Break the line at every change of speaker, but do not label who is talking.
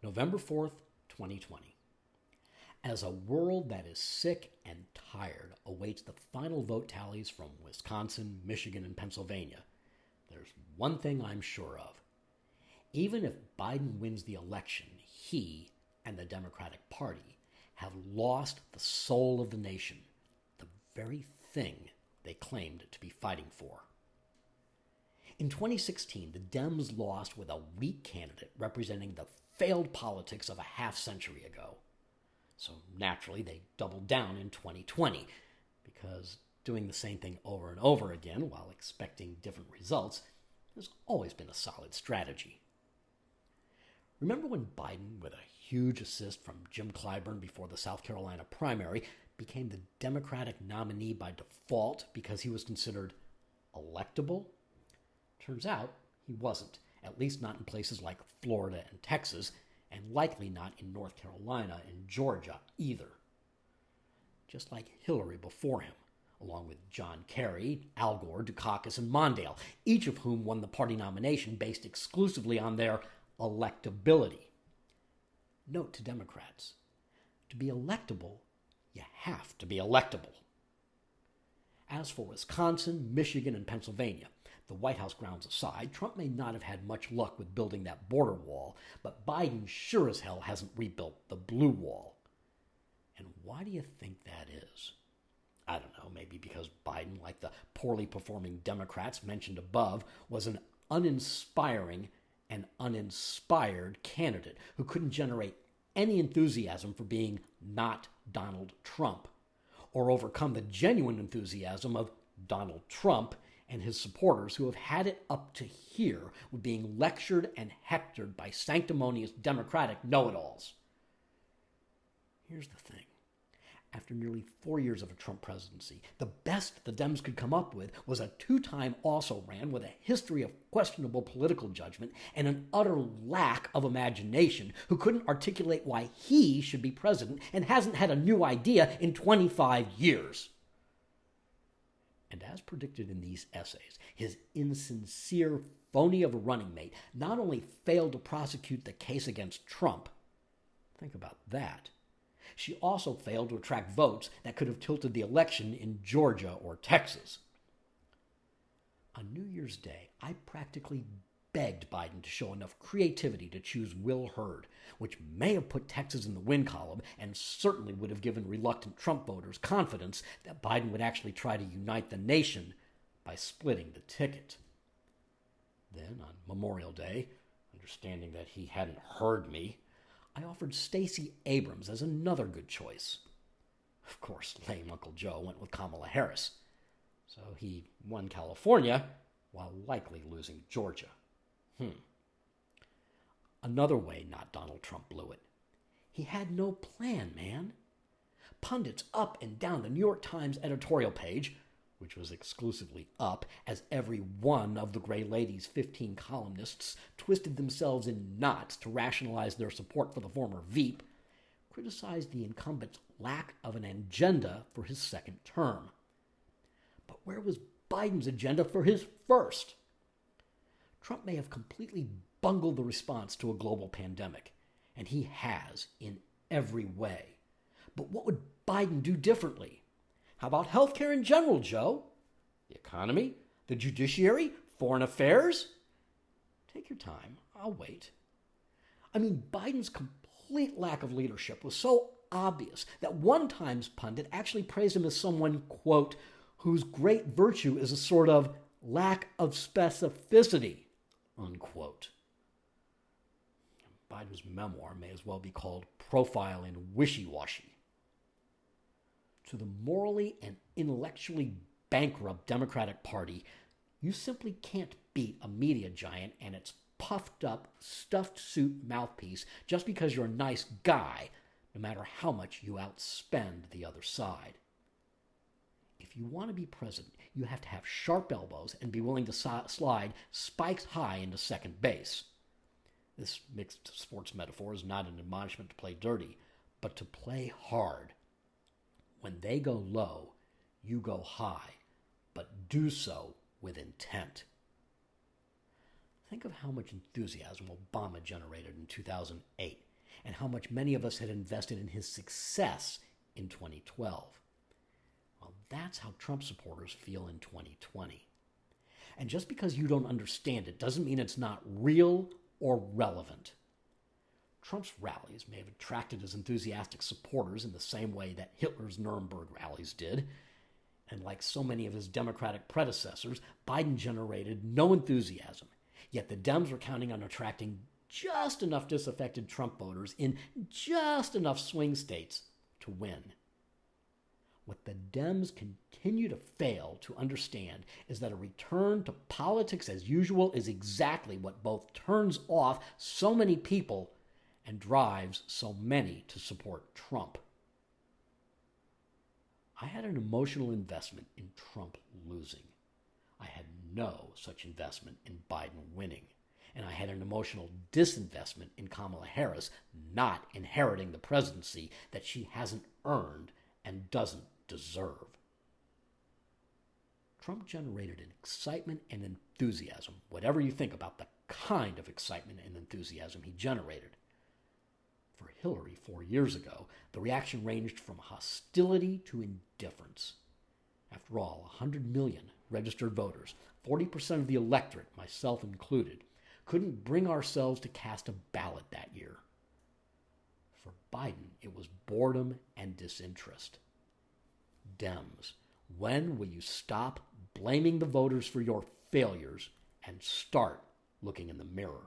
November 4th, 2020. As a world that is sick and tired awaits the final vote tallies from Wisconsin, Michigan, and Pennsylvania, there's one thing I'm sure of. Even if Biden wins the election, he and the Democratic Party have lost the soul of the nation, the very thing they claimed to be fighting for. In 2016, the Dems lost with a weak candidate representing the failed politics of a half century ago. So naturally, they doubled down in 2020, because doing the same thing over and over again while expecting different results has always been a solid strategy. Remember when Biden, with a huge assist from Jim Clyburn before the South Carolina primary, became the Democratic nominee by default because he was considered electable? Turns out he wasn't, at least not in places like Florida and Texas, and likely not in North Carolina and Georgia either. Just like Hillary before him, along with John Kerry, Al Gore, Dukakis, and Mondale, each of whom won the party nomination based exclusively on their electability. Note to Democrats, to be electable, you have to be electable. As for Wisconsin, Michigan, and Pennsylvania, the White House grounds aside, Trump may not have had much luck with building that border wall, but Biden sure as hell hasn't rebuilt the blue wall. And why do you think that is? I don't know, maybe because Biden, like the poorly performing Democrats mentioned above, was an uninspiring and uninspired candidate who couldn't generate any enthusiasm for being not Donald Trump, or overcome the genuine enthusiasm of Donald Trump and his supporters who have had it up to here with being lectured and hectored by sanctimonious Democratic know-it-alls. Here's the thing. After nearly 4 years of a Trump presidency, the best the Dems could come up with was a two-time also-ran with a history of questionable political judgment and an utter lack of imagination who couldn't articulate why he should be president and hasn't had a new idea in 25 years. And as predicted in these essays, his insincere phony of a running mate not only failed to prosecute the case against Trump, think about that, she also failed to attract votes that could have tilted the election in Georgia or Texas. On New Year's Day, I practically begged Biden to show enough creativity to choose Will Hurd, which may have put Texas in the win column and certainly would have given reluctant Trump voters confidence that Biden would actually try to unite the nation by splitting the ticket. Then, on Memorial Day, understanding that he hadn't heard me, I offered Stacey Abrams as another good choice. Of course, lame Uncle Joe went with Kamala Harris, so he won California while likely losing Georgia. Another way not Donald Trump blew it. He had no plan, man. Pundits up and down the New York Times editorial page, which was exclusively up, as every one of the Gray Lady's 15 columnists twisted themselves in knots to rationalize their support for the former Veep, criticized the incumbent's lack of an agenda for his second term. But where was Biden's agenda for his first? Trump may have completely bungled the response to a global pandemic, and he has in every way. But what would Biden do differently? How about healthcare in general, Joe? The economy? The judiciary? Foreign affairs? Take your time. I'll wait. I mean, Biden's complete lack of leadership was so obvious that one Times pundit actually praised him as someone, quote, whose great virtue is a sort of lack of specificity, unquote. Biden's memoir may as well be called Profile in Wishy-Washy. To the morally and intellectually bankrupt Democratic Party, you simply can't beat a media giant and its puffed-up, stuffed suit mouthpiece just because you're a nice guy, no matter how much you outspend the other side. If you want to be president, you have to have sharp elbows and be willing to slide spikes high into second base. This mixed sports metaphor is not an admonishment to play dirty, but to play hard. When they go low, you go high, but do so with intent. Think of how much enthusiasm Obama generated in 2008, and how much many of us had invested in his success in 2012. Well, that's how Trump supporters feel in 2020. And just because you don't understand it doesn't mean it's not real or relevant. Trump's rallies may have attracted his enthusiastic supporters in the same way that Hitler's Nuremberg rallies did. And like so many of his Democratic predecessors, Biden generated no enthusiasm. Yet the Dems were counting on attracting just enough disaffected Trump voters in just enough swing states to win. What the Dems continue to fail to understand is that a return to politics as usual is exactly what both turns off so many people and drives so many to support Trump. I had an emotional investment in Trump losing. I had no such investment in Biden winning. And I had an emotional disinvestment in Kamala Harris not inheriting the presidency that she hasn't earned and doesn't deserve. Trump generated an excitement and enthusiasm, whatever you think about the kind of excitement and enthusiasm he generated. For Hillary 4 years ago, the reaction ranged from hostility to indifference. After all, 100 million registered voters, 40% of the electorate, myself included, couldn't bring ourselves to cast a ballot that year. For Biden, it was boredom and disinterest. Dems, when will you stop blaming the voters for your failures and start looking in the mirror?